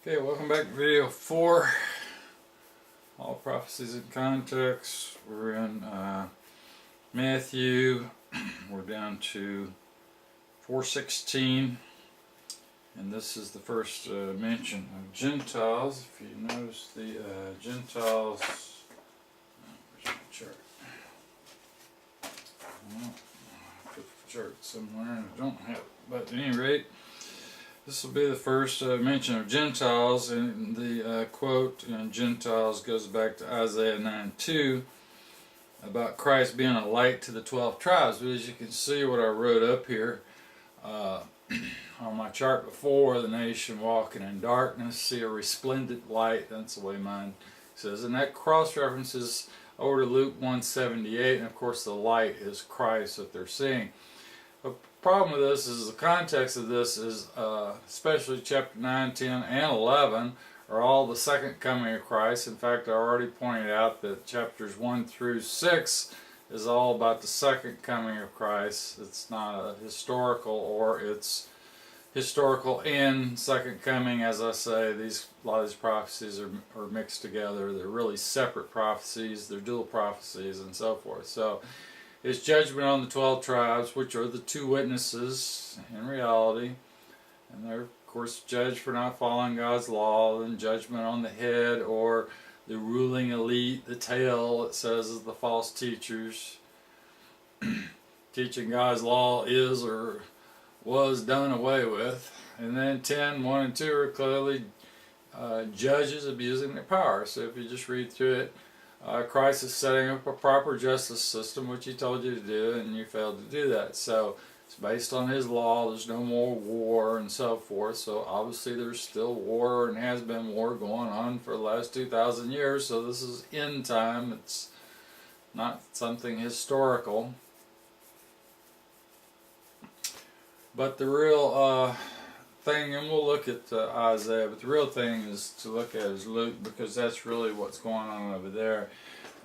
Okay, welcome back to video 4. All prophecies in context. We're in Matthew. We're down to 4:16, and this is the first mention of Gentiles. If you notice the Gentiles, where's my chart? Well, I put the chart somewhere and I don't have it, but at any rate, this will be the first mention of Gentiles, and the quote in Gentiles goes back to Isaiah 9:2 about Christ being a light to the 12 tribes. But as you can see, what I wrote up here on my chart before, the nation walking in darkness see a resplendent light. That's the way mine says, and that cross references over to Luke 1:78, and of course the light is Christ that they're seeing. The problem with this is the context of this is especially chapter 9, 10, and 11 are all the second coming of Christ. In fact, I already pointed out that chapters 1 through 6 is all about the second coming of Christ. It's not a historical, or it's historical and second coming. As I say, a lot of these prophecies are mixed together. They're really separate prophecies. They're dual prophecies and so forth. So it's judgment on the 12 tribes, which are the two witnesses in reality, and they're of course judged for not following God's law. And judgment on the head, or the ruling elite, the tail, it says, is the false teachers. Teaching God's law is or was done away with. And then 10, 1 and 2 are clearly judges abusing their power. So if you just read through it, Christ is setting up a proper justice system, which he told you to do, and you failed to do that. So it's based on his law. There's no more war and so forth. So obviously there's still war, and has been war going on for the last 2,000 years. So this is end time. It's not something historical. But the real thing, and we'll look at Isaiah, but the real thing is to look at is Luke, because that's really what's going on over there.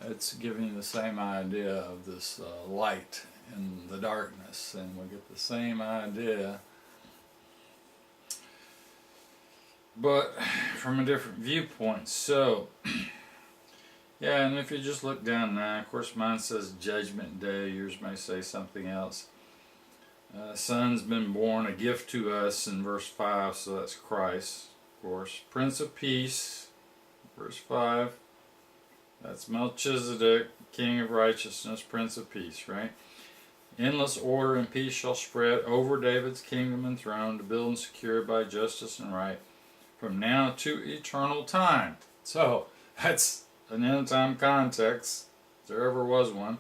It's giving you the same idea of this light in the darkness, and we get the same idea, but from a different viewpoint. So yeah, and if you just look down now, of course mine says Judgment Day, yours may say something else. Son's been born, a gift to us in verse 5, so that's Christ, of course. Prince of Peace, verse 5, that's Melchizedek, King of Righteousness, Prince of Peace, right? Endless order and peace shall spread over David's kingdom and throne, to build and secure by justice and right, from now to eternal time. So that's an end time context, if there ever was one.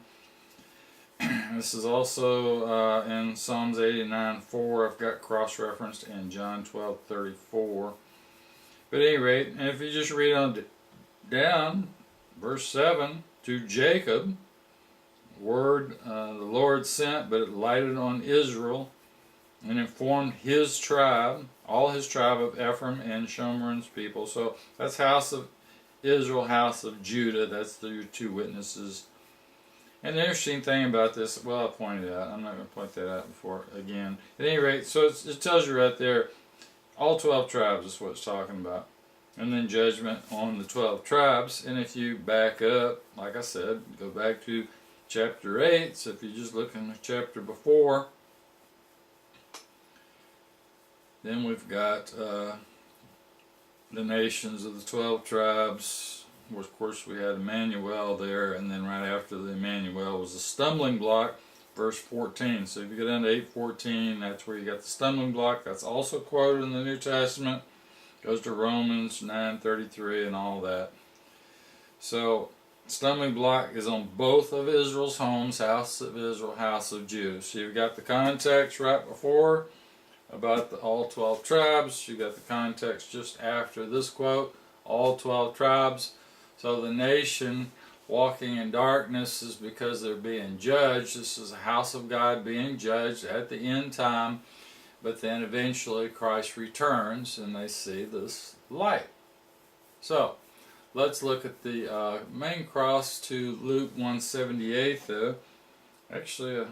This is also in Psalms 89:4. I've got cross-referenced in John 12:34. But at any rate, and if you just read on down, verse 7, to Jacob, word the Lord sent, but it lighted on Israel, and informed his tribe, all his tribe of Ephraim and Shomer's people. So that's house of Israel, house of Judah. That's the two witnesses. And the interesting thing about this, well, I pointed out, I'm not going to point that out before again. At any rate, so it tells you right there, all 12 tribes is what it's talking about. And then judgment on the 12 tribes. And if you back up, like I said, go back to chapter 8. So if you just look in the chapter before, then we've got the nations of the 12 tribes. Of course, we had Emmanuel there, and then right after the Emmanuel was the stumbling block, verse 14. So if you go down to 8:14, that's where you got the stumbling block. That's also quoted in the New Testament. Goes to Romans 9:33 and all that. So stumbling block is on both of Israel's homes, house of Israel, house of Judah. So you've got the context right before about all 12 tribes. You've got the context just after this quote, all 12 tribes. So the nation walking in darkness is because they're being judged. This is a house of God being judged at the end time. But then eventually Christ returns and they see this light. So let's look at the main cross to Luke 1:78 though. Actually,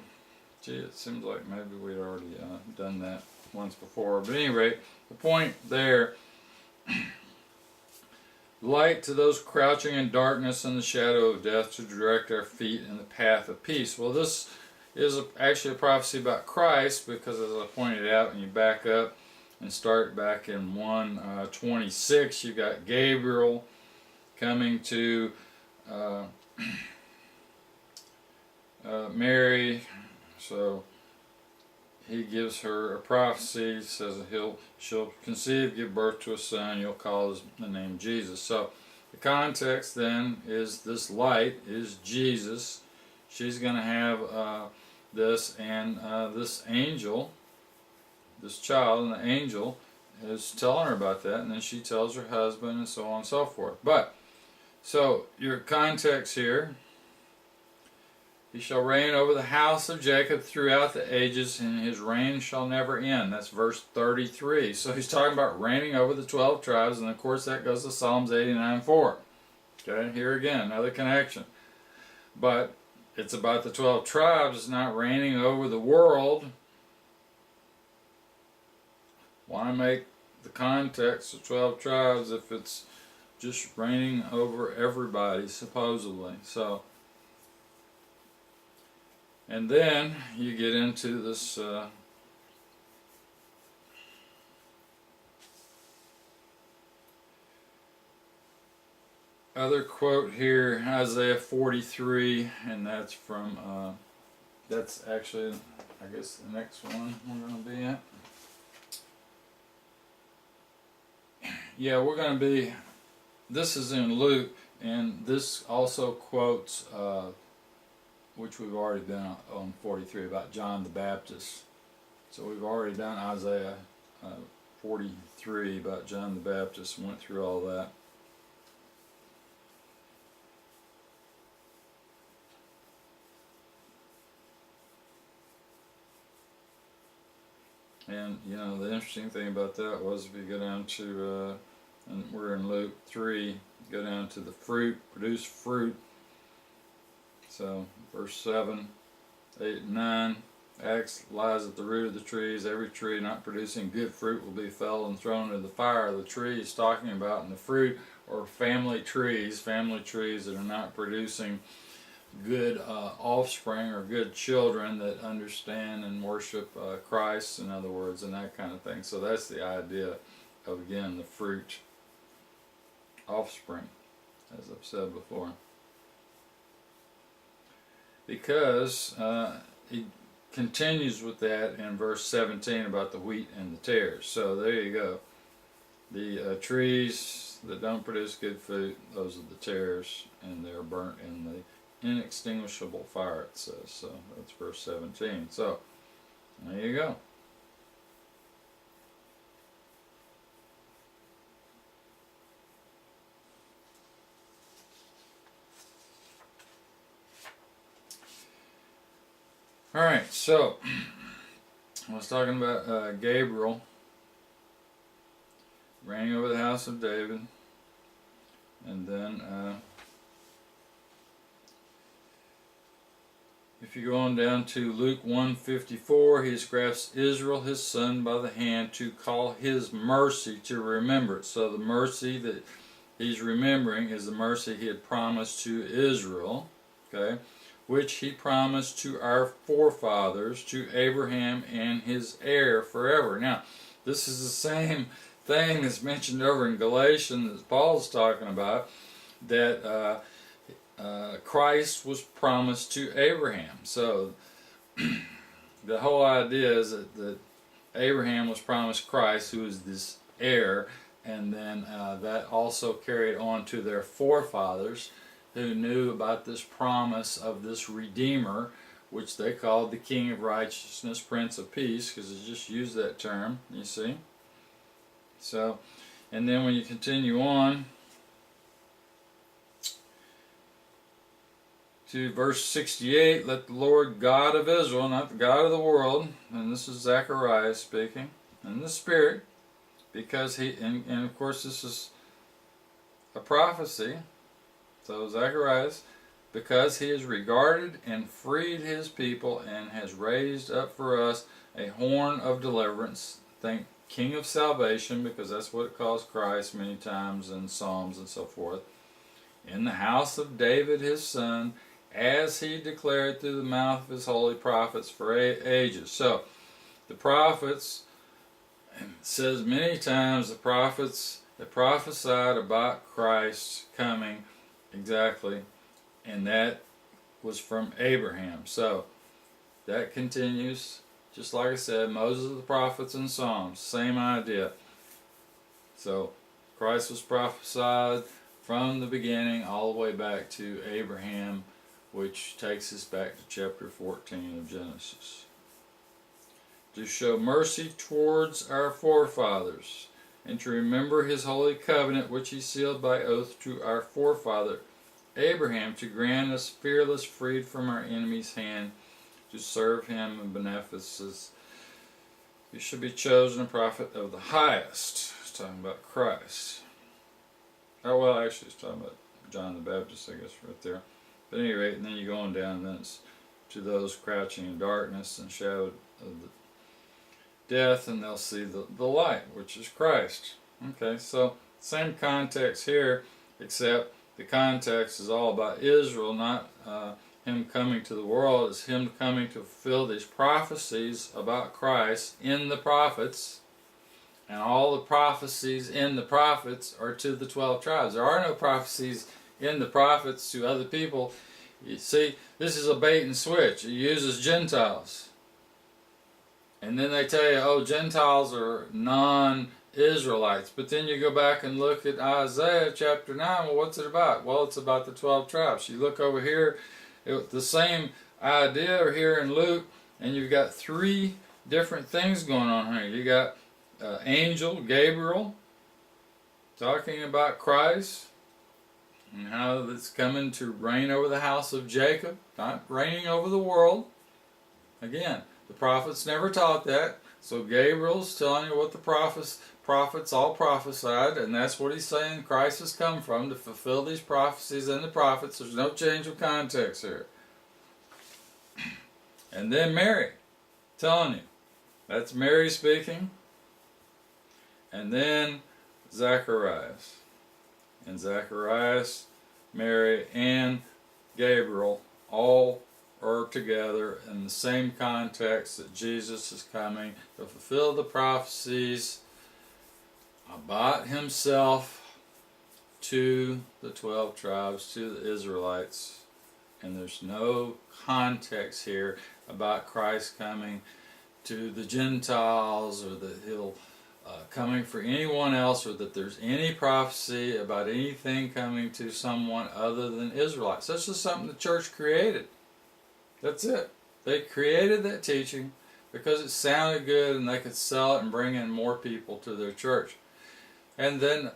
gee, it seems like maybe we'd already done that once before. But at any rate, the point there light to those crouching in darkness and the shadow of death, to direct our feet in the path of peace. Well, this is actually a prophecy about Christ, because as I pointed out, when you back up and start back in 1:26, you've got Gabriel coming to Mary. So he gives her a prophecy, says that she'll conceive, give birth to a son, you'll call the name Jesus. So the context then is this light is Jesus. She's going to have this, and this angel, this child, and the angel is telling her about that, and then she tells her husband, and so on and so forth. But, so your context here, he shall reign over the house of Jacob throughout the ages, and his reign shall never end. That's verse 33. So he's talking about reigning over the 12 tribes, and of course that goes to Psalms 89:4. Okay, here again, another connection. But it's about the 12 tribes, it's not reigning over the world. Why make the context of 12 tribes if it's just reigning over everybody, supposedly? So, and then you get into this other quote here, Isaiah 43, and that's from, that's actually, I guess, the next one we're going to be at. Yeah, we're going to be, this is in Luke, and this also quotes, which we've already done on 43, about John the Baptist. So we've already done Isaiah 43 about John the Baptist, and went through all that. And, you know, the interesting thing about that was, if you go down to, and we're in Luke 3, go down to the fruit, produce fruit. So, verse 7, 8, and 9, Axe lies at the root of the trees. Every tree not producing good fruit will be felled and thrown into the fire. The tree he's talking about in the fruit are family trees that are not producing good offspring or good children that understand and worship Christ, in other words, and that kind of thing. So that's the idea of, again, the fruit offspring, as I've said before. Because he continues with that in verse 17 about the wheat and the tares. So there you go. The trees that don't produce good fruit, those are the tares, and they're burnt in the inextinguishable fire, it says. So that's verse 17. So there you go. Alright, so I was talking about Gabriel reigning over the house of David, and then if you go on down to Luke 1:54, he grasps Israel his son by the hand to call his mercy to remembrance. So the mercy that he's remembering is the mercy he had promised to Israel, okay, which he promised to our forefathers, to Abraham and his heir forever. Now, this is the same thing that's mentioned over in Galatians that Paul's talking about, that Christ was promised to Abraham. So the whole idea is that Abraham was promised Christ, who is this heir, and then that also carried on to their forefathers, who knew about this promise of this Redeemer, which they called the King of Righteousness, Prince of Peace, because they just used that term, you see. So, and then when you continue on to verse 68, let the Lord God of Israel, not the God of the world, and this is Zechariah speaking, in the Spirit, because he, and of course this is a prophecy, so Zacharias, because he has regarded and freed his people and has raised up for us a horn of deliverance. Think King of salvation, because that's what it calls Christ many times in Psalms and so forth, in the house of David his son, as he declared through the mouth of his holy prophets for ages. So, the prophets, and it says many times the prophets that prophesied about Christ coming exactly, and that was from Abraham. So, that continues, just like I said, Moses, the prophets, and Psalms, same idea. So, Christ was prophesied from the beginning all the way back to Abraham, which takes us back to chapter 14 of Genesis. To show mercy towards our forefathers, and to remember his holy covenant which he sealed by oath to our forefather Abraham, to grant us fearless freed from our enemy's hand, to serve him in beneficence. You should be chosen a prophet of the highest. It's talking about Christ. Oh, well, actually, it's talking about John the Baptist, I guess, right there. But at any rate, and then you go on down, and then it's to those crouching in darkness and shadow of the death, and they'll see the light, which is Christ. Okay, so same context here, except the context is all about Israel, not him coming to the world. It's him coming to fulfill these prophecies about Christ in the prophets. And all the prophecies in the prophets are to the 12 tribes. There are no prophecies in the prophets to other people. You see, this is a bait and switch. It uses Gentiles. And then they tell you, oh, Gentiles are non-Israelites. But then you go back and look at Isaiah chapter 9. Well, what's it about? Well, it's about the 12 tribes. You look over here, the same idea here in Luke, and you've got three different things going on here. You got angel Gabriel talking about Christ and how it's coming to reign over the house of Jacob, not reigning over the world. Again, the prophets never taught that, so Gabriel's telling you what the prophets all prophesied, and that's what he's saying Christ has come from, to fulfill these prophecies in the prophets. There's no change of context here. And then Mary, telling you, that's Mary speaking. And then Zacharias. And Zacharias, Mary, and Gabriel all are together in the same context that Jesus is coming to fulfill the prophecies about himself to the 12 tribes, to the Israelites. And there's no context here about Christ coming to the Gentiles, or that he'll coming for anyone else, or that there's any prophecy about anything coming to someone other than Israelites. That's just something the church created. That's it. They created that teaching because it sounded good and they could sell it and bring in more people to their church. And then,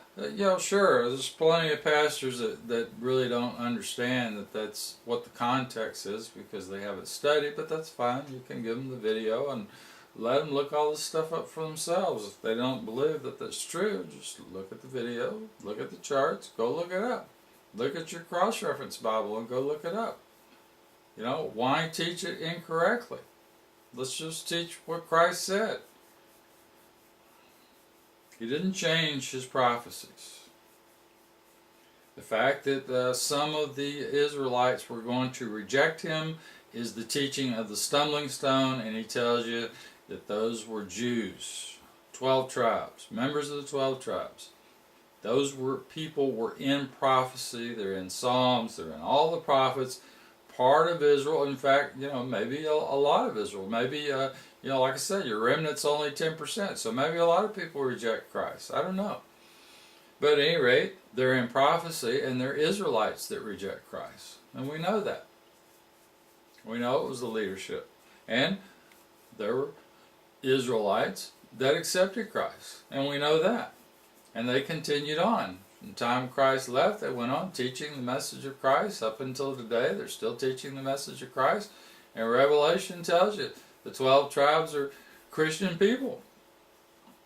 sure, there's plenty of pastors that really don't understand that that's what the context is because they haven't studied, but that's fine. You can give them the video and let them look all this stuff up for themselves. If they don't believe that that's true, just look at the video, look at the charts, go look it up. Look at your cross-reference Bible and go look it up. Why teach it incorrectly? Let's just teach what Christ said. He didn't change his prophecies. The fact that some of the Israelites were going to reject him is the teaching of the stumbling stone, and he tells you that those were Jews, 12 tribes, members of the 12 tribes. Those people were in prophecy. They're in Psalms. They're in all the prophets. Part of Israel. In fact, maybe a lot of Israel. Maybe, like I said, your remnant's only 10%. So maybe a lot of people reject Christ. I don't know. But at any rate, they're in prophecy, and they're Israelites that reject Christ. And we know that. We know it was the leadership. And there were Israelites that accepted Christ. And we know that. And they continued on. From the time Christ left, they went on teaching the message of Christ. Up until today, they're still teaching the message of Christ. And Revelation tells you the 12 tribes are Christian people.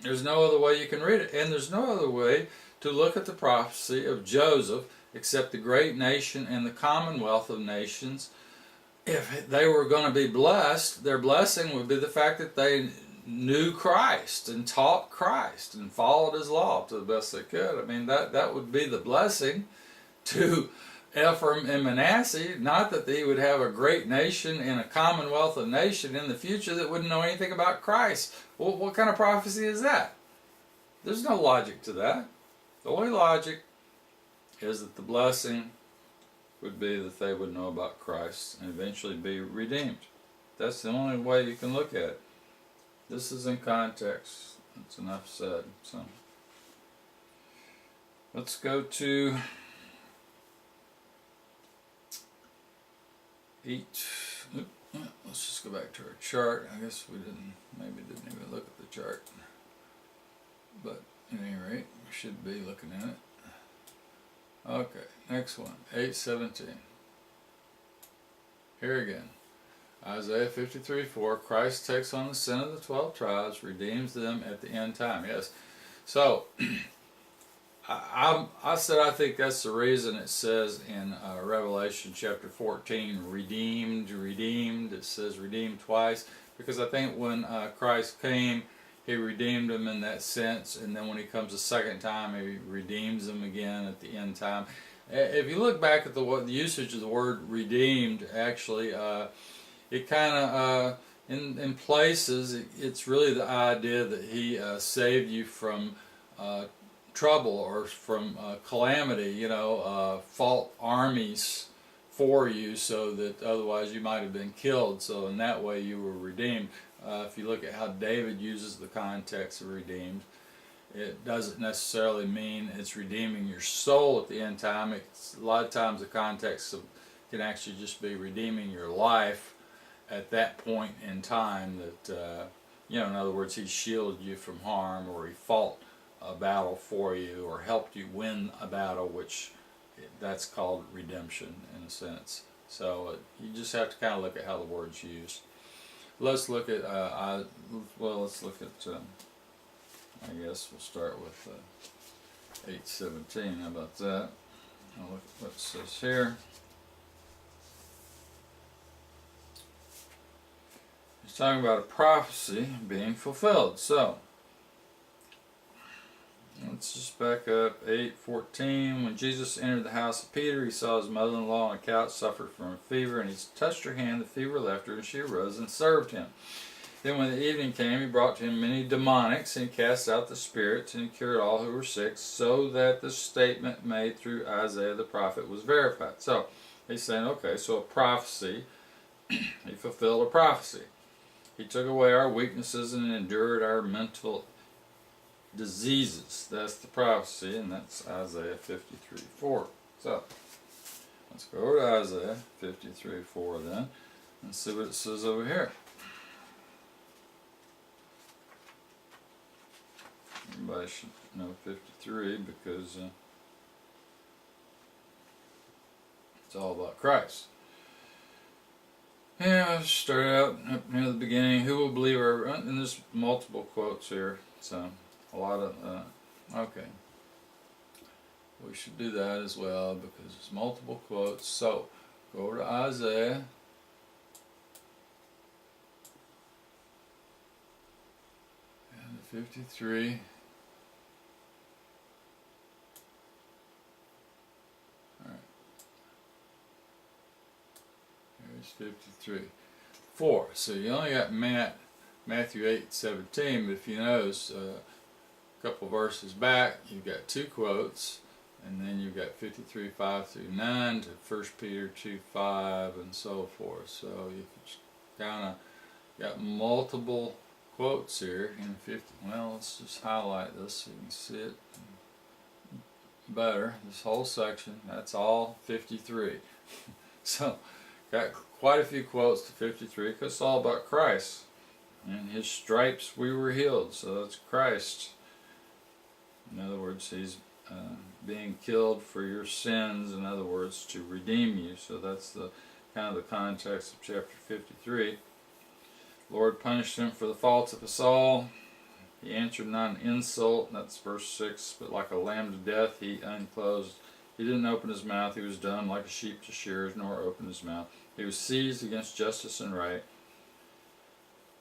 There's no other way you can read it. And there's no other way to look at the prophecy of Joseph except the great nation and the commonwealth of nations. If they were going to be blessed, their blessing would be the fact that they knew Christ and taught Christ and followed his law to the best they could. I mean, that would be the blessing to Ephraim and Manasseh. Not that they would have a great nation and a commonwealth of nation in the future that wouldn't know anything about Christ. Well, what kind of prophecy is that? There's no logic to that. The only logic is that the blessing would be that they would know about Christ and eventually be redeemed. That's the only way you can look at it. This is in context. That's enough said. So let's go to let's just go back to our chart. I guess we maybe didn't even look at the chart. But at any rate, we should be looking at it. Okay, next one, 8:17. Here again. Isaiah 53:4, Christ takes on the sin of the 12 tribes, redeems them at the end time. Yes. So, I said I think that's the reason it says in Revelation chapter 14, redeemed. It says redeemed twice, because I think when Christ came, he redeemed them in that sense, and then when he comes a second time, he redeems them again at the end time. If you look back at the usage of the word redeemed, actually, it kind of, in places, it's really the idea that he saved you from trouble or from calamity, fought armies for you so that otherwise you might have been killed. So in that way you were redeemed. If you look at how David uses the context of redeemed, it doesn't necessarily mean it's redeeming your soul at the end time. A lot of times the context can actually just be redeeming your life at that point in time, that in other words, he shielded you from harm, or he fought a battle for you, or helped you win a battle, which that's called redemption in a sense. So you just have to kind of look at how the word's used. Let's look at I guess we'll start with 8:17. How about that? I'll look at what it says here. He's talking about a prophecy being fulfilled. So let's just back up. 8:14. When Jesus entered the house of Peter, he saw his mother-in-law on a couch, suffered from a fever, and he touched her hand. The fever left her, and she arose and served him. Then when the evening came, he brought to him many demonics, and he cast out the spirits, and he cured all who were sick, so that the statement made through Isaiah the prophet was verified. So he's saying, okay, so a prophecy, he fulfilled a prophecy. He took away our weaknesses and endured our mental diseases. That's the prophecy, and that's Isaiah 53:4. So let's go over to Isaiah 53:4 then and see what it says over here. Everybody should know 53 because it's all about Christ. Yeah, let's start out up near the beginning. Who will believe our... And there's multiple quotes here, so a lot of... okay. We should do that as well because there's multiple quotes. So, go over to Isaiah. And 53. Alright. Here's 53. 4. So you only got Matthew 8:17, but if you notice, a couple verses back, you've got two quotes, and then you've got 53:5-9 to 1 Peter 2:5 and so forth. So you kind of got multiple quotes here in 50. Well, let's just highlight this so you can see it better. This whole section, that's all 53. So got quite a few quotes to 53 because it's all about Christ. And his stripes we were healed, so that's Christ. In other words, he's being killed for your sins, in other words, to redeem you. So that's the kind of the context of chapter 53. Lord punished him for the faults of us all. He answered not an insult, that's verse 6, but like a lamb to death he unclosed. He didn't open his mouth, he was dumb like a sheep to shears, nor opened his mouth. He was seized against justice and right.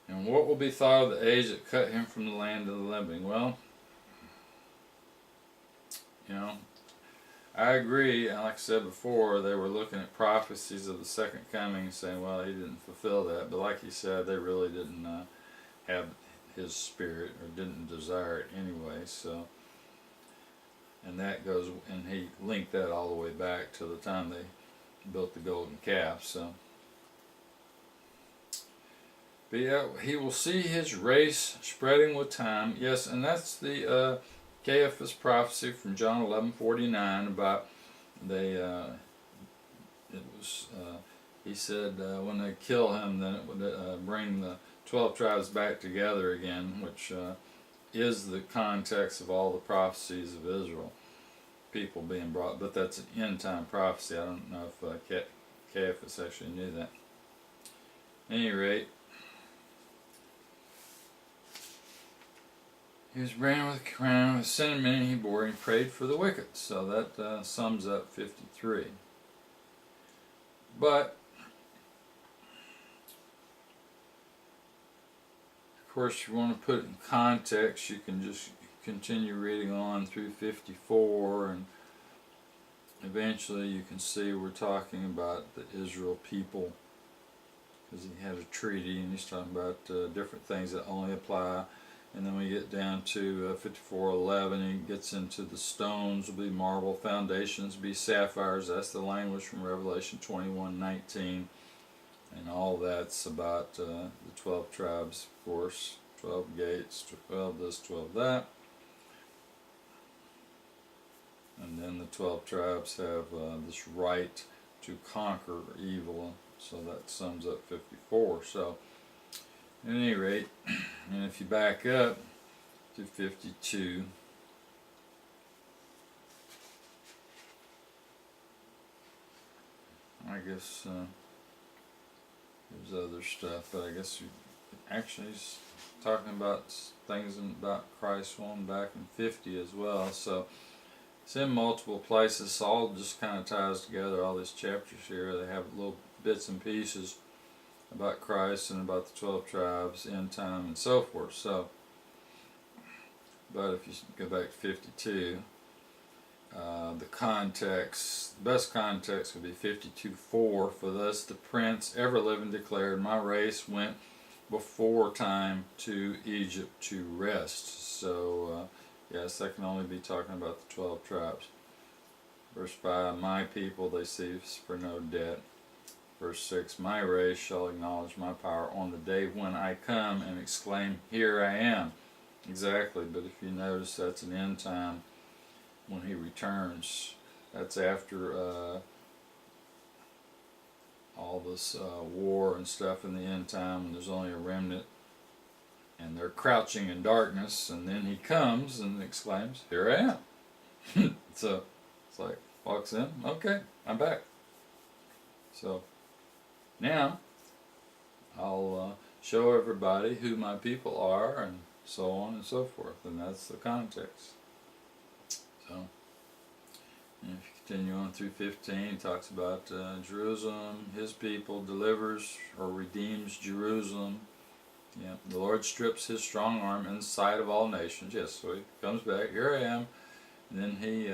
And what will be thought of the age that cut him from the land of the living? Well, you know, I agree, and like I said before, they were looking at prophecies of the second coming and saying, well, he didn't fulfill that. But like he said, they really didn't have his spirit, or didn't desire it anyway. So, and that goes, and he linked that all the way back to the time they built the golden calf. So, but yeah, he will see his race spreading with time. Yes, and that's the Caiaphas prophecy from John 11:49 about they. It was he said when they kill him, then it would bring the 12 tribes back together again, which is the context of all the prophecies of Israel, people being brought. But that's an end time prophecy. I don't know if Caiaphas actually knew that. At any rate, he was branded with a crown, with sin and many he bore, and he prayed for the wicked. So that sums up 53. But, of course, if you want to put it in context, you can just continue reading on through 54, and eventually you can see we're talking about the Israel people, because he had a treaty, and he's talking about different things that only apply. And then we get down to 54:11. He gets into the stones will be marble, foundations be sapphires. That's the language from Revelation 21:19, and all that's about the 12 tribes, of course, 12 gates, 12 this, 12 that. And then the 12 tribes have this right to conquer evil. So that sums up 54. So, at any rate, and if you back up to 52, I guess there's other stuff, but I guess actually he's talking about things about Christ one back in 50 as well. So it's in multiple places. All just kind of ties together. All these chapters here, they have little bits and pieces about Christ and about the 12 tribes, end time, and so forth. So, but if you go back to 52, the context, the best context would be 52:4. For thus the Prince ever living declared, my race went before time to Egypt to rest. So, yes, that can only be talking about the 12 tribes. Verse 5, my people they cease for no debt. Verse 6, my race shall acknowledge my power on the day when I come and exclaim, here I am. Exactly, but if you notice, that's an end time when he returns. That's after all this war and stuff in the end time, and there's only a remnant, and they're crouching in darkness, and then he comes and exclaims, here I am. So it's like, walks in, okay, I'm back. So now I'll show everybody who my people are, and so on and so forth, and that's the context. So, and if you continue on through 15, it talks about Jerusalem, his people, delivers or redeems Jerusalem. Yeah, the Lord strips his strong arm in the sight of all nations. Yes, so he comes back, here I am, and then he,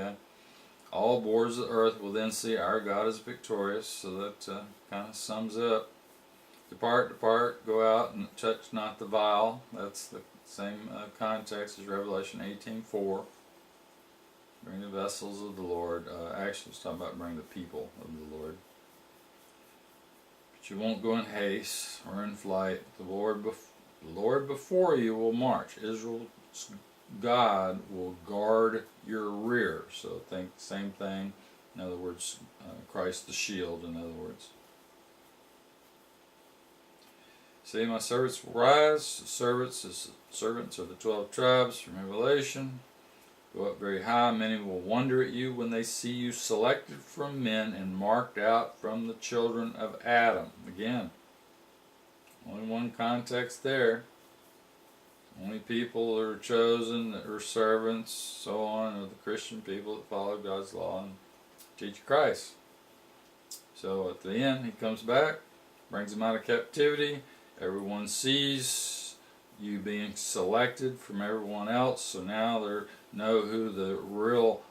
all borders of the earth will then see our God is victorious. So that kind of sums up. Depart, depart, go out and touch not the vial. That's the same context as Revelation 18:4. Bring the vessels of the Lord. Actually, it's talking about bring the people of the Lord. But you won't go in haste or in flight. The Lord before you will march. Israel's God will guard your rear. So think same thing. In other words, Christ the shield. In other words. See, my servants will rise. Servants of the 12 tribes from Revelation. Go up very high. Many will wonder at you when they see you selected from men and marked out from the children of Adam. Again, only one context there. Only people that are chosen, that are servants, so on, are the Christian people that follow God's law and teach Christ. So at the end, he comes back, brings them out of captivity, Everyone sees you being selected from everyone else, so now they know who the real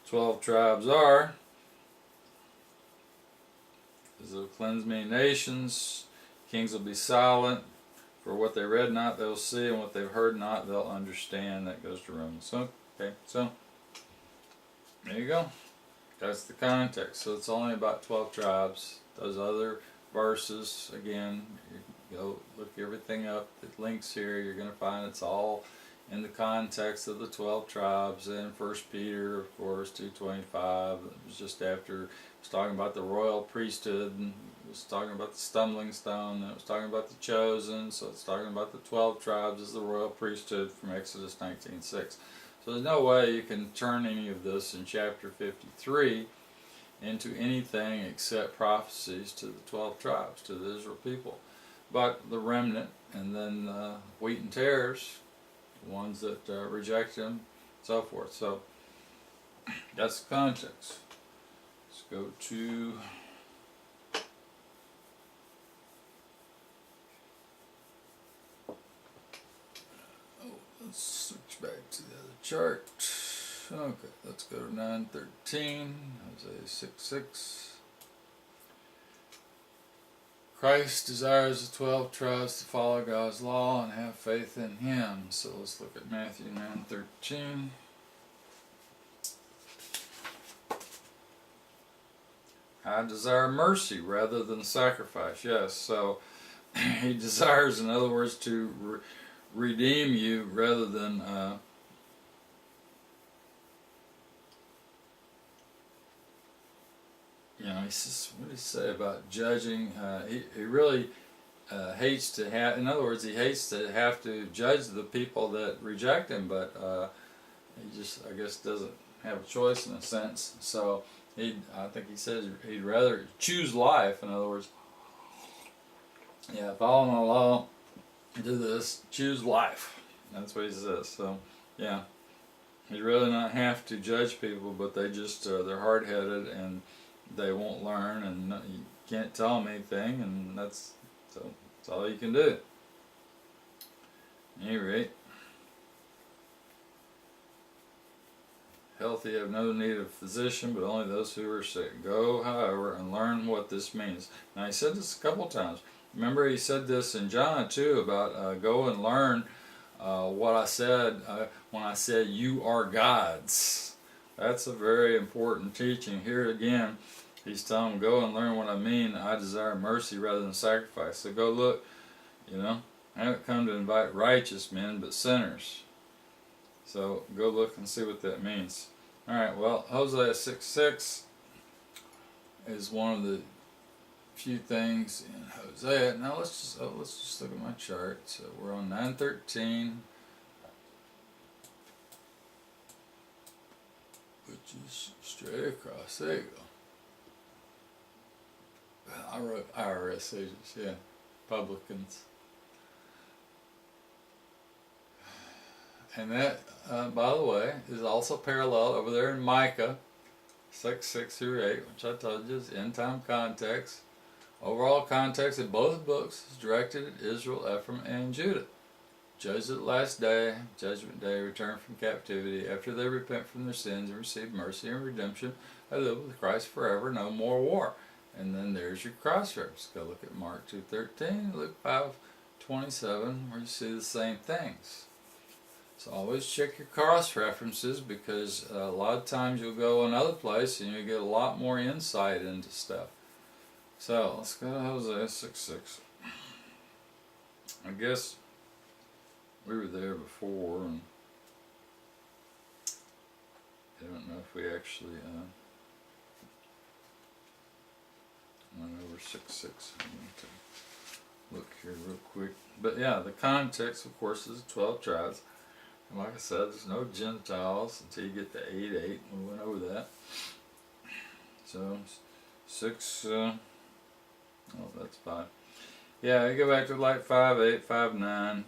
12 tribes are. As they'll cleanse many nations, kings will be silent. For what they read not, they'll see, and what they've heard not, they'll understand. That goes to Romans. So, okay, so there you go. That's the context. So it's only about 12 tribes. Those other verses, again, you go look everything up. It links here. You're going to find it's all in the context of the 12 tribes. And 1 Peter, of course, 2:25. It was just after. It was talking about the royal priesthood, and it was talking about the stumbling stone, and it was talking about the chosen. So it's talking about the 12 tribes as the royal priesthood from Exodus 19:6. So there's no way you can turn any of this in chapter 53 into anything except prophecies to the 12 tribes, to the Israel people. But the remnant, and then wheat and tares, the ones that reject him, so forth. So that's the context. Let's go to let's switch back to the other chart. Okay, let's go to 9:13, Hosea 6:6. Christ desires the 12 tribes to follow God's law and have faith in Him. So let's look at Matthew 9:13. I desire mercy rather than sacrifice. Yes, so He desires, in other words, to redeem you rather than he says, what did he say about judging? He really hates to have, in other words, he hates to have to judge the people that reject him, but he just, I guess, doesn't have a choice in a sense. So I think he says he'd rather choose life. In other words, follow my law, do this, choose life. That's what he says. So yeah, he'd rather not have to judge people, but they just they're hard-headed and they won't learn, and you can't tell them anything, and that's all you can do. At any rate, healthy have no need of physician, but only those who are sick. Go, however, and learn what this means. Now, he said this a couple times. Remember, he said this in John too about go and learn what I said when I said you are gods. That's a very important teaching. Here again, he's telling them, go and learn what I mean. I desire mercy rather than sacrifice. So go look, I haven't come to invite righteous men, but sinners. So go look and see what that means. Alright, well, Hosea 6:6 is one of the few things in Hosea. Now let's just look at my chart. So we're on 9:13. Which is straight across. There you go. I wrote IRS agents, yeah. Publicans. And that, by the way, is also parallel over there in Micah 6:6-8, which I told you is end time context. Overall context of both books is directed at Israel, Ephraim, and Judah. Judged at the last day, judgment day, return from captivity. After they repent from their sins and receive mercy and redemption, they live with Christ forever, no more war. And then there's your cross reference. Go look at Mark 2:13, Luke 5:27, where you see the same things. So always check your cross references, because a lot of times you'll go another place and you'll get a lot more insight into stuff. So let's go to Hosea 6:6. I guess we were there before, and I don't know if we actually went over 6:6. I'm going to look here real quick. But yeah, the context, of course, is 12 tribes. And like I said, there's no Gentiles until you get to 8:8. We went over that. So 6. That's 5. Yeah, you go back to like 5:8, 5:9.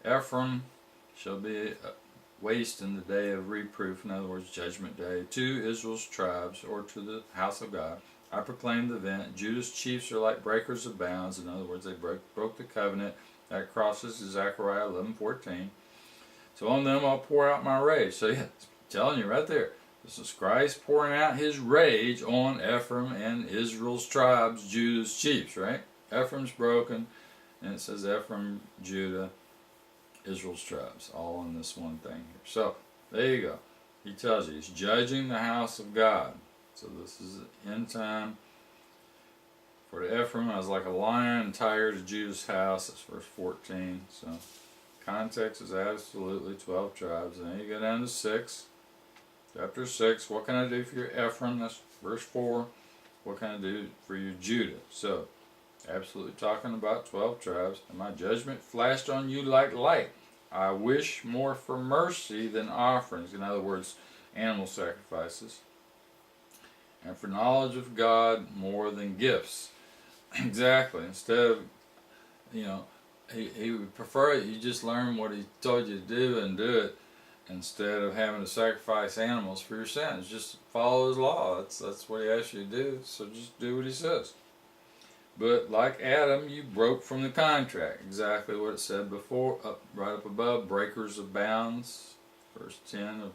Ephraim shall be waste in the day of reproof, in other words, judgment day, to Israel's tribes, or to the house of God. I proclaim the event. Judah's chiefs are like breakers of bounds. In other words, they broke the covenant. That crosses Zechariah 11:14. So on them I'll pour out my rage. So yeah, it's telling you right there. This is Christ pouring out his rage on Ephraim and Israel's tribes, Judah's chiefs, right? Ephraim's broken, and it says Ephraim, Judah, Israel's tribes, all in this one thing here. So there you go. He tells you he's judging the house of God. So this is end time. For the Ephraim, I was like a lion tired of Judah's house. That's verse 14. So context is absolutely 12 tribes. And then you go down to 6. Chapter 6. What can I do for your Ephraim? That's verse 4. What can I do for your Judah? So absolutely talking about 12 tribes. And my judgment flashed on you like light. I wish more for mercy than offerings. In other words, animal sacrifices. And for knowledge of God more than gifts. Exactly. Instead of, he would prefer it, you just learn what he told you to do and do it, instead of having to sacrifice animals for your sins. Just follow his law. That's what he asks you to do, so just do what he says. But like Adam, you broke from the contract. Exactly what it said before, right up above, breakers of bounds. Verse 10 of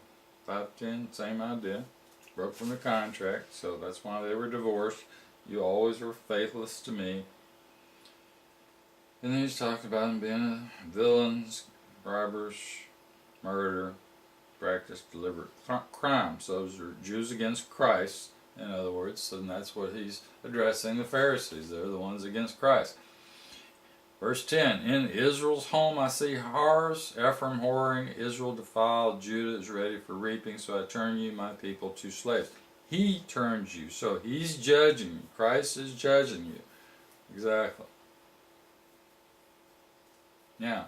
5:10, same idea. Broke from the contract, so that's why they were divorced. You always were faithless to me. And then he's talking about them being villains, robbers, murder, practice deliberate crime. So those are Jews against Christ, in other words, and that's what he's addressing the Pharisees. They're the ones against Christ. Verse 10, in Israel's home I see horrors, Ephraim whoring, Israel defiled, Judah is ready for reaping, so I turn you, my people, to slaves. He turns you, so he's judging you. Christ is judging you. Exactly. Now,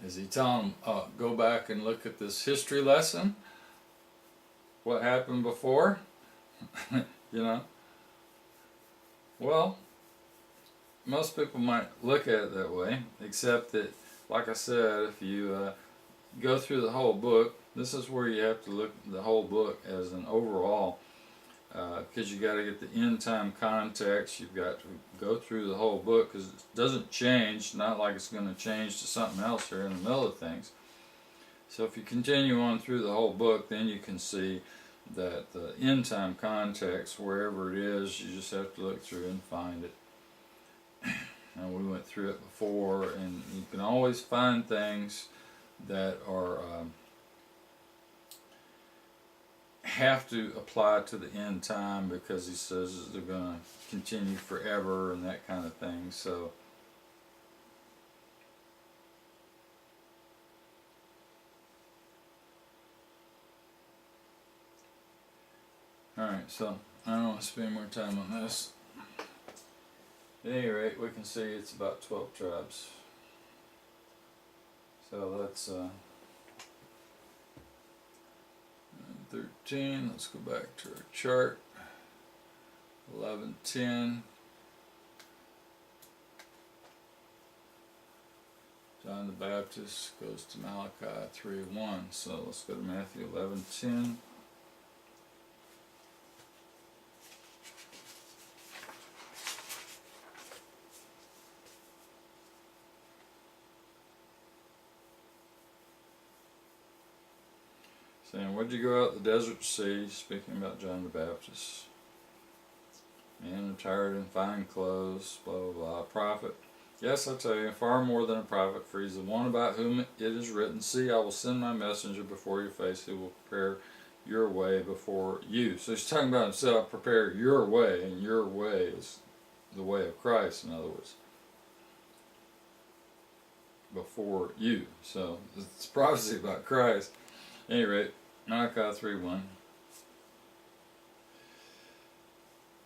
is he telling them, go back and look at this history lesson? What happened before? Well, most people might look at it that way, except that, like I said, if you go through the whole book, this is where you have to look at the whole book as an overall, because you got to get the end time context. You've got to go through the whole book, because it doesn't change, not like it's going to change to something else here in the middle of things. So if you continue on through the whole book, then you can see that the end time context, wherever it is, you just have to look through and find it. And we went through it before, and you can always find things that are have to apply to the end time, because he says they're going to continue forever and that kind of thing. So alright, so I don't want to spend more time on this. At any rate, we can see it's about 12 tribes. So that's 13. Let's go back to our chart. 11:10. John the Baptist goes to Malachi 3:1. So let's go to Matthew 11:10. Saying, what'd you go out the desert to see? Speaking about John the Baptist. Men attired in fine clothes, blah blah blah. Prophet. Yes, I tell you, far more than a prophet, for he's the one about whom it is written, see, I will send my messenger before your face, who will prepare your way before you. So he's talking about himself, prepare your way, and your way is the way of Christ, in other words. Before you. So it's prophecy about Christ. At any rate, Malachi 3:1.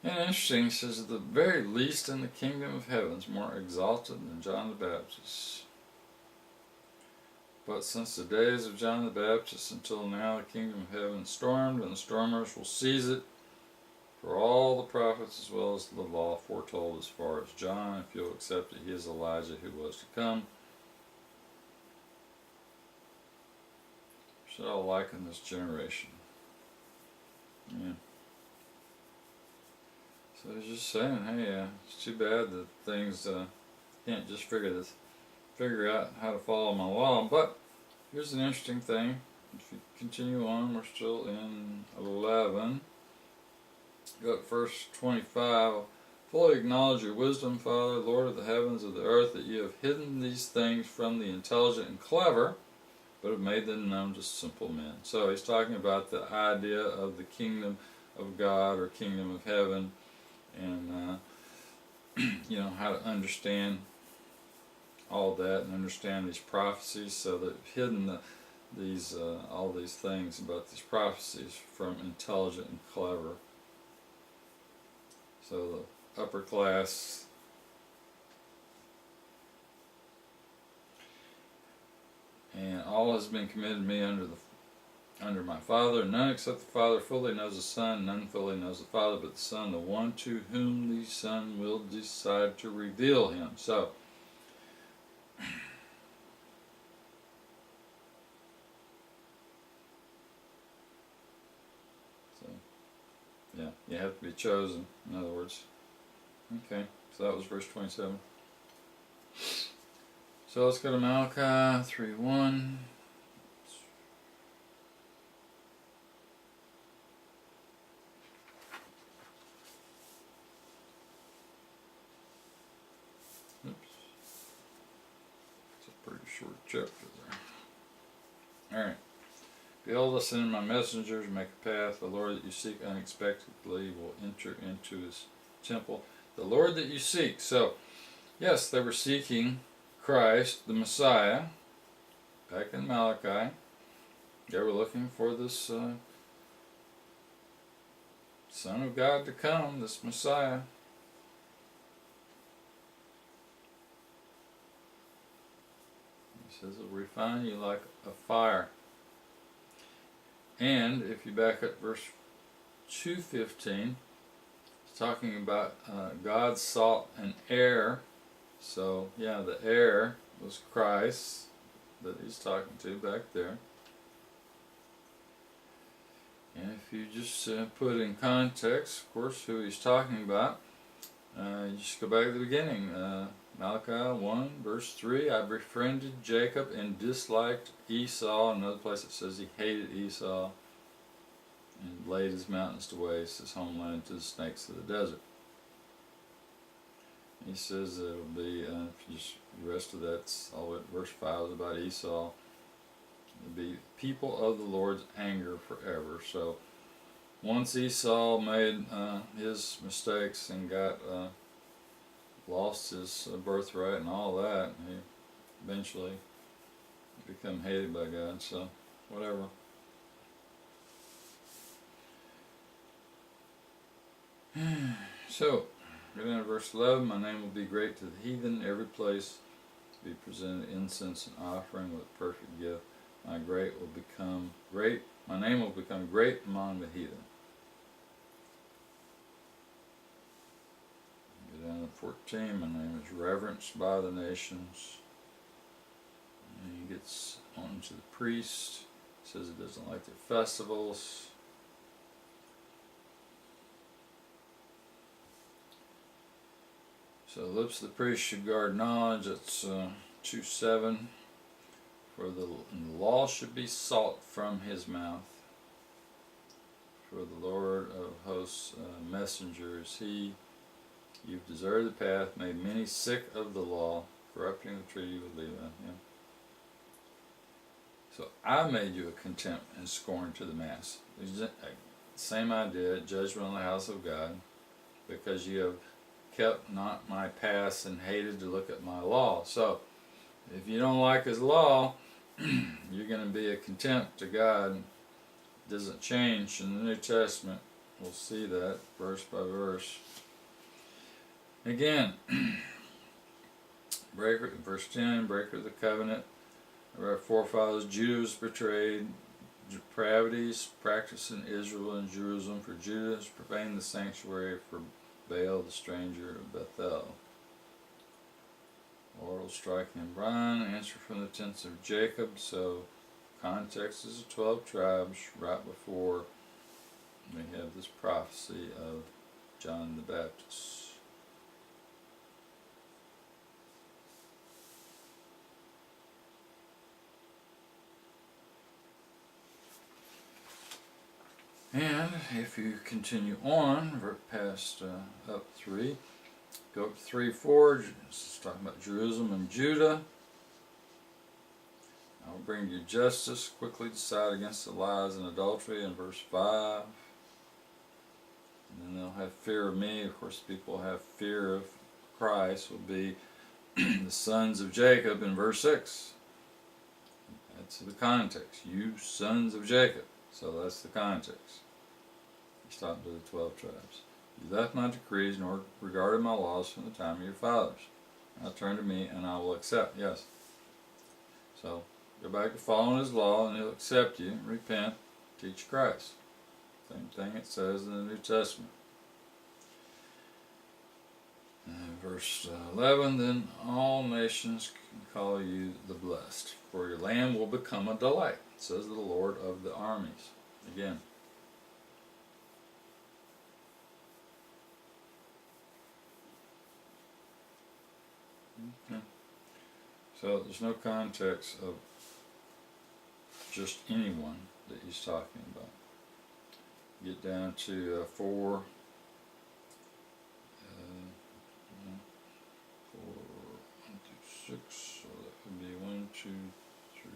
And interesting, he says, at the very least in the kingdom of heaven is more exalted than John the Baptist. But since the days of John the Baptist until now, the kingdom of heaven stormed, and the stormers will seize it. For all the prophets as well as the law foretold as far as John, if you'll accept it, he is Elijah who was to come. Should all liken this generation. Yeah. So I was just saying, hey, it's too bad that things can't just figure out how to follow my law. But here's an interesting thing. If you continue on, we're still in 11. Go at verse 25. Fully acknowledge your wisdom, Father, Lord of the heavens and the earth, that you have hidden these things from the intelligent and clever, but have made them known to simple men. So he's talking about the idea of the kingdom of God or kingdom of heaven, and how to understand all that and understand these prophecies. So they've hidden all these things about these prophecies from intelligent and clever. So the upper class and all has been committed to me under my Father. None except the Father fully knows the Son. None fully knows the Father but the Son, the one to whom the Son will decide to reveal him. So yeah, you have to be chosen, in other words. Okay, so that was verse 27. So let's go to Malachi 3:1. Oops. It's a pretty short chapter there. Alright. Behold, I send my messengers, make a path. The Lord that you seek unexpectedly will enter into his temple. The Lord that you seek. So, yes, they were seeking Christ, the Messiah, back in Malachi. They were looking for this Son of God to come, this Messiah. He says he'll refine you like a fire. And if you back up verse 2:15, it's talking about God sought an heir. So yeah, the heir was Christ that he's talking to back there. And if you just put in context, of course, who he's talking about, you just go back to the beginning. Malachi 1 verse 3, I befriended Jacob and disliked Esau. Another place it says he hated Esau and laid his mountains to waste, his homeland to the snakes of the desert. He says that it'll be, if you just, the rest of that's all the way verse 5 is about Esau. It'll be people of the Lord's anger forever. So once Esau made his mistakes and got lost his birthright and all that, he eventually become hated by God. So whatever. So go down to verse 11. My name will be great to the heathen. Every place be presented incense and offering with perfect gift. My name will become great among the heathen. Go down to 14. My name is reverenced by the nations. And he gets on to the priest. Says he doesn't like their festivals. So the lips of the priest should guard knowledge. That's 2:7. For the law should be sought from his mouth. For the Lord of hosts' messenger is he. You've deserted the path, made many sick of the law, corrupting the treaty with Levi. Yeah. So I made you a contempt and scorn to the mass. Same idea, judgment on the house of God, because you have kept not my paths and hated to look at my law. So if you don't like his law, you're going to be a contempt to God. It doesn't change in the New Testament. We'll see that verse by verse. Again, verse 10, breaker of the covenant. Our forefathers, Judah was betrayed. Depravities practiced in Israel and Jerusalem. For Judah has profaned the sanctuary, for Baal, the stranger of Bethel. Lord will strike him blind. Answer from the tents of Jacob. So context is the 12 tribes right before we have this prophecy of John the Baptist. And if you continue on, we're past up 3, go up to 3:4, it's talking about Jerusalem and Judah. I will bring you justice, quickly decide against the lies and adultery in verse 5. And then they'll have fear of me. Of course, people have fear of Christ will be the sons of Jacob in verse 6. That's the context. You sons of Jacob. So that's the context. He's talking to the 12 tribes. You left my decrees nor regarded my laws from the time of your fathers. Now turn to me and I will accept. Yes. So go back to following his law and he'll accept you. Repent. Teach Christ. Same thing it says in the New Testament. Verse 11, then all nations can call you the blessed, for your land will become a delight, says the Lord of the armies. Again. Okay. So there's no context of just anyone that he's talking about. Get down to 4. 6, so that would be 1, 2, 3,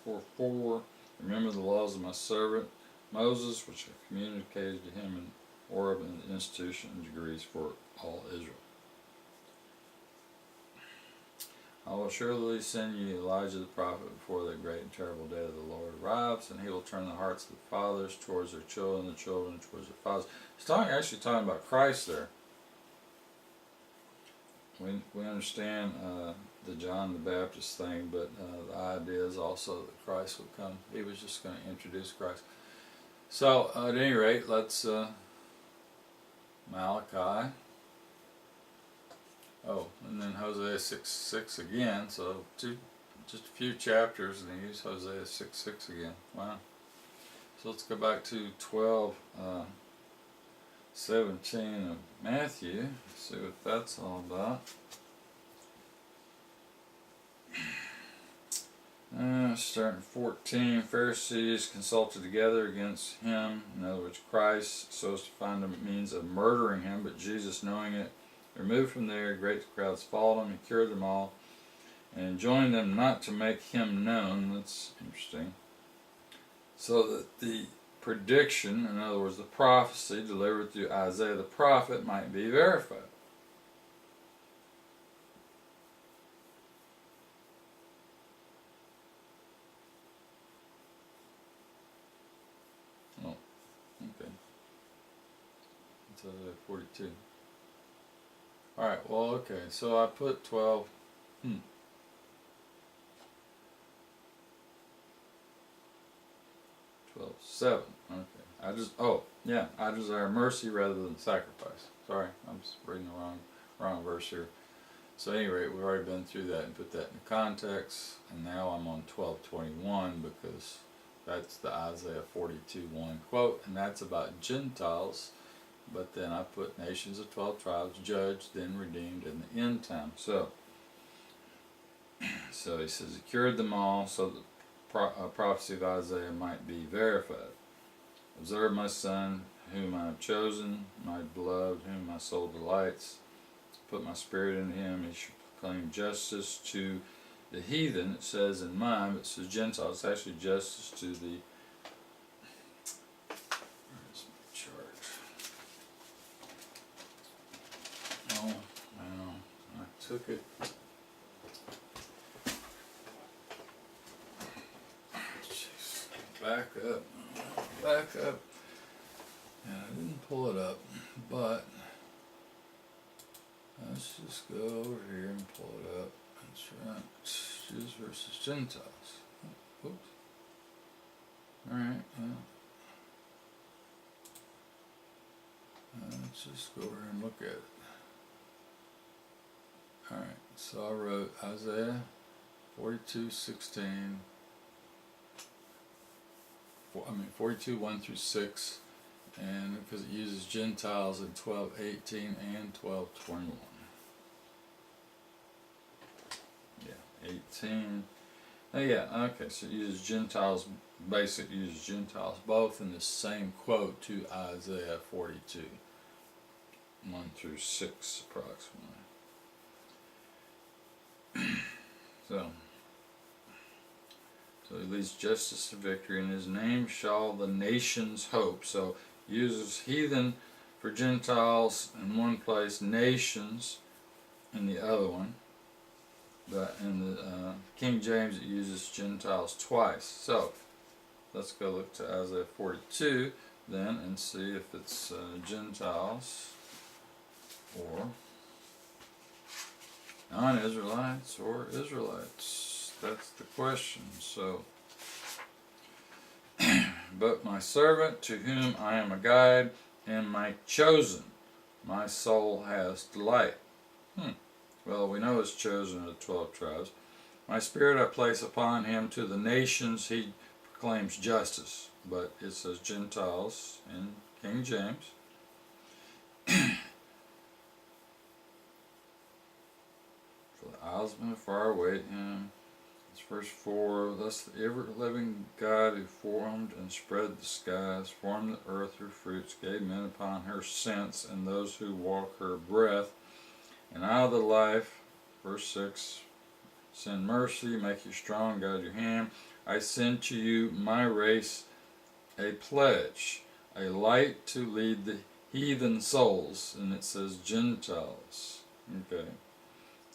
4, 4. Remember the laws of my servant Moses, which I communicated to him in Horeb and the institution and degrees for all Israel. I will surely send you Elijah the prophet before that great and terrible day of the Lord arrives, and he will turn the hearts of the fathers towards their children, the children towards their fathers. He's actually talking about Christ there. We understand the John the Baptist thing, but the idea is also that Christ would come. He was just going to introduce Christ. So at any rate, let's Malachi. Oh, and then Hosea 6:6 again. So just a few chapters, and he used Hosea 6:6 again. Wow. So let's go back to 12:17 of Matthew. See what that's all about. Starting 14, Pharisees consulted together against him, in other words Christ, so as to find a means of murdering him, but Jesus, knowing it, removed from there. Great crowds followed him. He cured them all and enjoined them not to make him known. That's interesting. So that the prediction, in other words the prophecy delivered through Isaiah the prophet, might be verified. Oh, okay. That's Isaiah 42. Alright, well, okay, so I put 12. 12:7. Okay. I desire mercy rather than sacrifice. Sorry, I'm just reading the wrong verse here. So at any rate, we've already been through that and put that in context, and now I'm on 12:21 because that's the Isaiah 42:1 quote, and that's about Gentiles. But then I put nations of 12 tribes, judged, then redeemed in the end time. So he says, he cured them all so that the prophecy of Isaiah might be verified. Observe my son, whom I have chosen, my beloved, whom my soul delights. Put my spirit in him, he shall proclaim justice to the heathen. It says in mine, but it says Gentiles. It's actually justice to the... Where's my chart? Oh, no, I took it. Jeez, back up. Yeah, I didn't pull it up, but let's just go over here and pull it up. That's right. Jews versus Gentiles. Oops. Alright, let's just go over here and look at it. Alright, so I wrote Isaiah 42:16. 42:1 through 6, And because it uses Gentiles in 12:18 and 12:21. Yeah, 18. Oh yeah, okay, so it uses Gentiles, basically uses Gentiles, both in the same quote to Isaiah 42, 1 through 6 approximately. So he leads justice to victory, and his name shall the nations hope. So uses heathen for Gentiles in one place, nations in the other one. But in the King James it uses Gentiles twice. So let's go look to Isaiah 42 then and see if it's Gentiles or non-Israelites or Israelites. That's the question. So, but my servant to whom I am a guide and my chosen, my soul has delight. Well, we know it's chosen of the 12 tribes. My spirit I place upon him, to the nations he proclaims justice. But it says Gentiles in King James. For the isles of afar await him. It's verse 4. Thus the ever-living God who formed and spread the skies, formed the earth her fruits, gave men upon her scents, and those who walk her breath. And out of the life, verse 6, send mercy, make you strong, guide your hand. I send to you my race a pledge, a light to lead the heathen souls, and it says Gentiles, okay,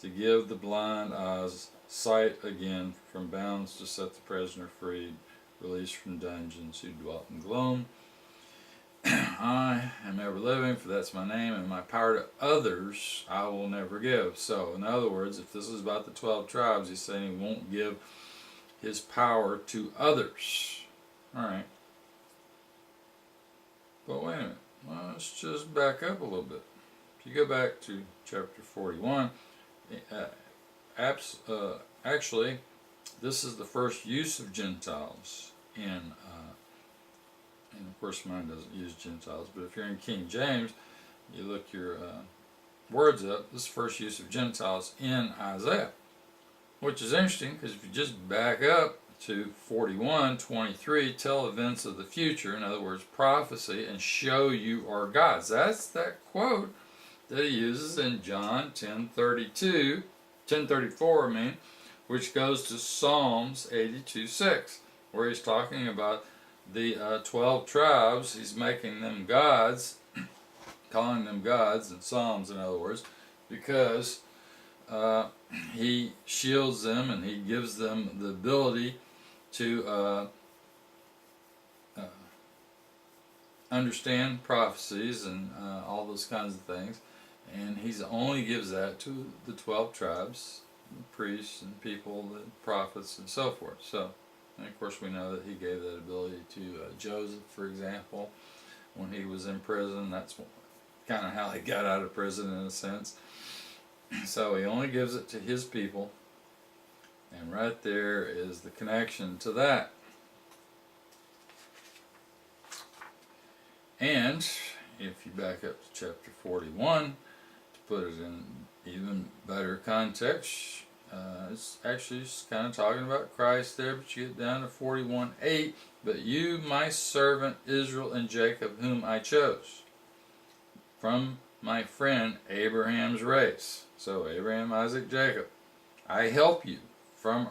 to give the blind eyes sight again, from bounds to set the prisoner free, released from dungeons who dwelt in gloom. I am ever living, for that's my name, and my power to others I will never give. So, in other words, if this is about the 12 tribes, he's saying he won't give his power to others. Alright. But wait a minute. Well, let's just back up a little bit. If you go back to chapter 41, actually, this is the first use of Gentiles in and of course mine doesn't use Gentiles, but if you're in King James, you look your words up, this is the first use of Gentiles in Isaiah, which is interesting because if you just back up to 41:23, tell events of the future, in other words prophecy, and show you are gods. That's that quote that he uses in John 10:34, which goes to Psalms 82:6, where he's talking about the 12 tribes. He's making them gods, calling them gods in Psalms, in other words, because he shields them and he gives them the ability to understand prophecies and all those kinds of things. And he only gives that to the 12 tribes, the priests and people, the prophets and so forth. So, and of course we know that he gave that ability to Joseph, for example, when he was in prison. That's kind of how he got out of prison in a sense. So he only gives it to his people, and right there is the connection to that. And if you back up to chapter 41, to put it in even better context, it's actually just kind of talking about Christ there, but you get down to 41:8. But you, my servant Israel and Jacob, whom I chose, from my friend Abraham's race. So Abraham, Isaac, Jacob. I help you from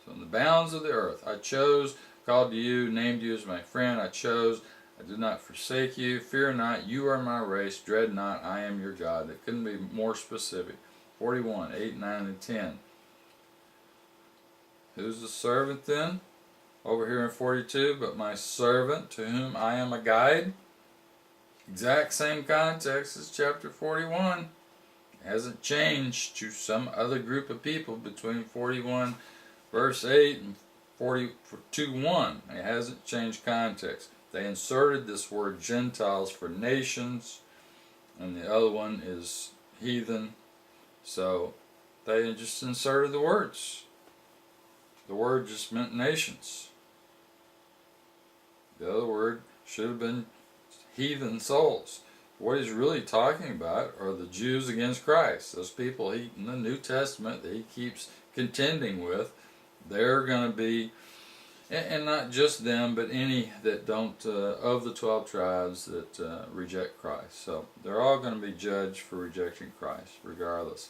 the bounds of the earth. I chose, called to you, named you as my friend. I chose. I did not forsake you. Fear not, you are my race. Dread not, I am your God. It couldn't be more specific. 41:8, 9, and 10. Who's the servant then? Over here in 42, but my servant to whom I am a guide. Exact same context as chapter 41. It hasn't changed to some other group of people between 41 verse 8 and 42:1. It hasn't changed context. They inserted this word Gentiles for nations, and the other one is heathen. So they just inserted the words. The word just meant nations. The other word should have been heathen souls. What he's really talking about are the Jews against Christ. Those people he in the New Testament that he keeps contending with, they're going to be, and not just them, but any that don't, of the 12 tribes that reject Christ. So they're all going to be judged for rejecting Christ, regardless.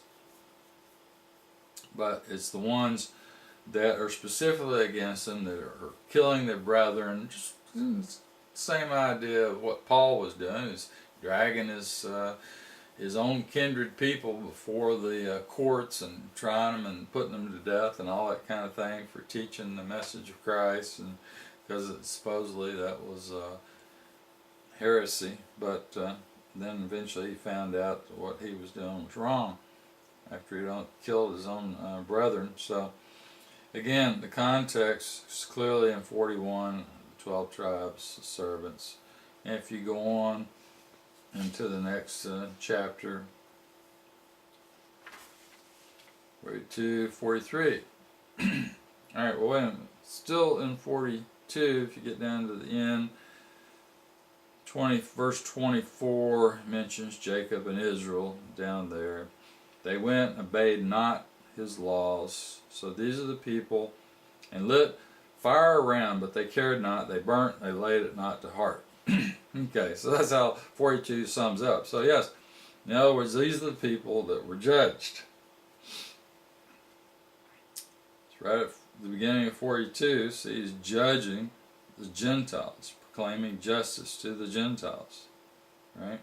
But it's the ones that are specifically against them, that are killing their brethren. Just same idea of what Paul was doing, is dragging his own kindred people before the courts and trying them and putting them to death and all that kind of thing for teaching the message of Christ, and because supposedly that was heresy. But then eventually he found out that what he was doing was wrong after he killed his own brethren. So again, the context is clearly in 41, 12 tribes, servants. And if you go on into the next chapter, 42, 43. Alright, well wait a minute. Still in 42, if you get down to the end, verse 24 mentions Jacob and Israel down there. They went and obeyed not his laws. So these are the people, and lit fire around, but they cared not. They burnt, they laid it not to heart. Okay, so that's how 42 sums up. So yes, in other words, these are the people that were judged. It's right at the beginning of 42, so he's judging the Gentiles, proclaiming justice to the Gentiles. Right?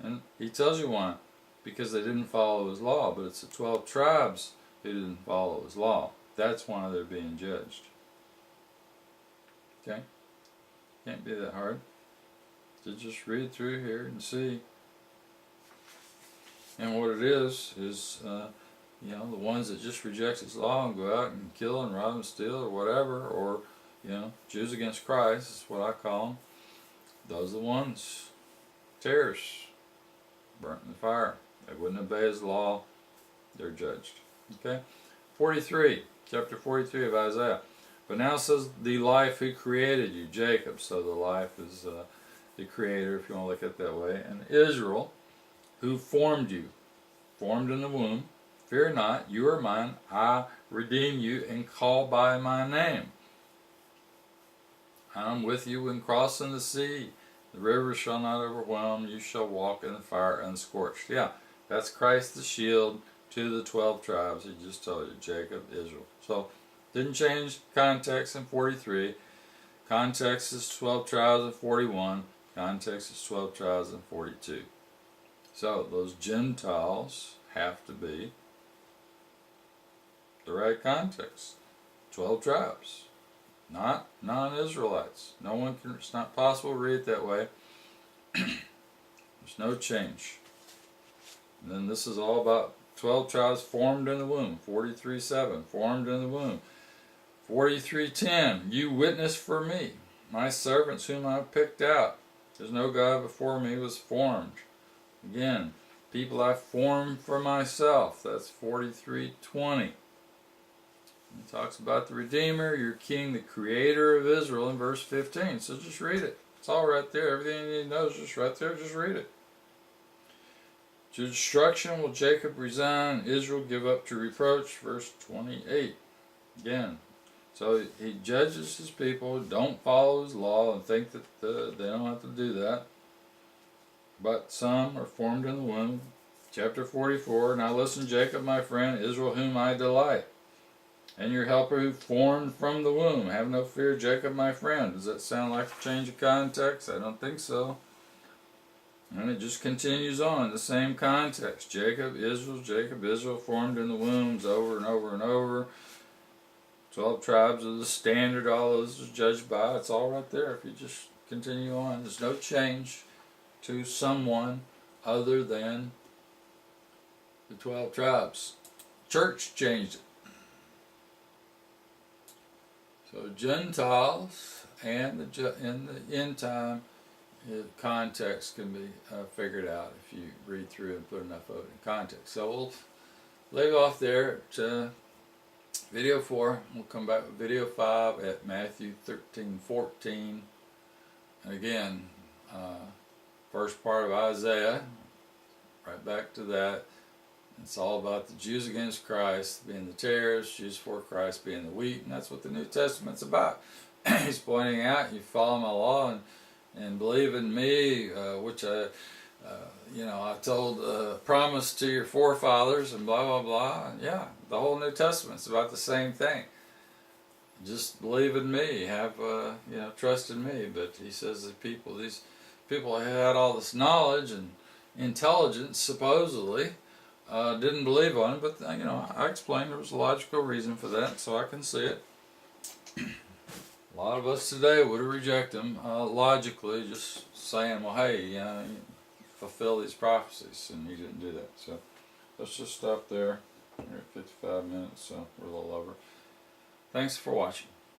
And he tells you why. Because they didn't follow his law, but it's the 12 tribes who didn't follow his law. That's why they're being judged. Okay? Can't be that hard. To just read through here and see. And what it is you know, the ones that just reject his law and go out and kill and rob and steal or whatever, or, you know, Jews against Christ is what I call them. Those are the ones. Terrorists. Burnt in the fire. They wouldn't obey his law. They're judged. Okay? 43. Chapter 43 of Isaiah. But now says the life who created you, Jacob. So the life is the creator, if you want to look at it that way. And Israel, who formed you. Formed in the womb. Fear not, you are mine. I redeem you and call by my name. I am with you when crossing the sea. The river shall not overwhelm. You shall walk in the fire unscorched. Yeah, that's Christ the shield to the 12 tribes. He just told you, Jacob, Israel. So, didn't change context in 43. Context is 12 tribes in 41. Context is 12 tribes in 42. So, those Gentiles have to be the right context. 12 tribes. Not non-Israelites. No one can, it's not possible to read it that way. There's no change. And then this is all about 12 tribes formed in the womb. 43:7, formed in the womb. 43:10, you witness for me, my servants whom I picked out. There's no God before me was formed. Again, people I formed for myself. That's 43:20. It talks about the Redeemer, your King, the Creator of Israel in verse 15. So just read it. It's all right there. Everything you need to know is just right there. Just read it. To destruction will Jacob resign, Israel give up to reproach. Verse 28. Again. So he judges his people who don't follow his law and think that they don't have to do that. But some are formed in the womb. Chapter 44. Now listen, Jacob, my friend, Israel, whom I delight. And your helper who formed from the womb. Have no fear, Jacob, my friend. Does that sound like a change of context? I don't think so. And it just continues on in the same context. Jacob, Israel, formed in the wombs over and over and over. 12 tribes are the standard. All those are judged by. It's all right there if you just continue on. There's no change to someone other than the 12 tribes. Church changed it. So Gentiles and in the end time, context can be figured out if you read through and put enough of it in context. So we'll leave off there at video 4. We'll come back with video 5 at Matthew 13:14. And again, First part of Isaiah, right back to that. It's all about the Jews against Christ being the tares, Jews for Christ being the wheat, and that's what the New Testament's about. He's pointing out, you follow my law and believe in me, which I told, promised to your forefathers, and blah blah blah. And yeah, the whole New Testament's about the same thing. Just believe in me, have trust in me. But he says that these people had all this knowledge and intelligence, supposedly, didn't believe on it. But I explained there was a logical reason for that, so I can see it. A lot of us today would reject them logically, just saying, well, hey, fulfill these prophecies, and he didn't do that. So let's just stop there. We're at 55 minutes, so we're a little over. Thanks for watching.